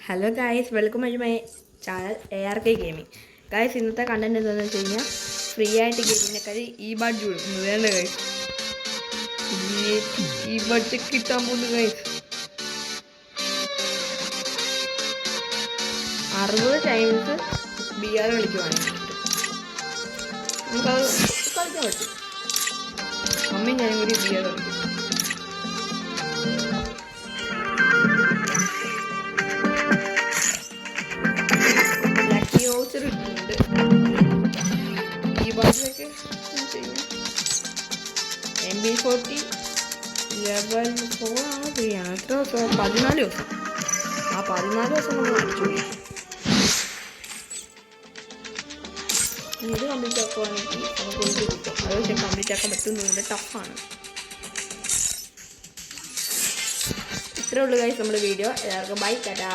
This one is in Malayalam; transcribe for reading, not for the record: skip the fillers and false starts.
Hello guys, welcome to my channel ARK gaming. Guys, ഇന്നത്തെ കണ്ടന്റ് എന്താണെന്ന് വെച്ച് കഴിഞ്ഞാൽ ഫ്രീ ആയിട്ട് ഗെയിമിനെക്കാൾ ഈ ബഡ്ജ് കൊടുക്കുന്നത് വേണ്ട ഗായ്സ്. ഈ ബഡ്ജ് കിട്ടാൻ പോകുന്നു ഗായ്സ്. 60 ടൈംസ് BR കളിക്കുവാണെങ്കിൽ നമുക്കത് കളിക്കാൻ പറ്റും. അമ്മയും ഞാനും കൂടി BR കളിക്കും. ഇട്ടുണ്ട് ഈ ബാഗിലൊക്കെ MB40 ലെവൽ 4 ആണ്. 3 ആണ്. എത്ര ദിവസം? 14 ദിവസം. ആ 14 ദിവസം നമ്മൾ അടിച്ചു. ഇത് കംപ്ലീറ്റ് ആക്കുവാണെങ്കിൽ നമുക്ക് ഒരു കിട്ടും. അത് പക്ഷേ കംപ്ലീറ്റ് ആക്കാൻ പറ്റുന്നതിൻ്റെ ടഫാണ്. ഇത്രേ ഉള്ളൂ ഗൈസ് നമ്മുടെ വീഡിയോ. എല്ലാവർക്കും ബൈ, ടാറ്റാ.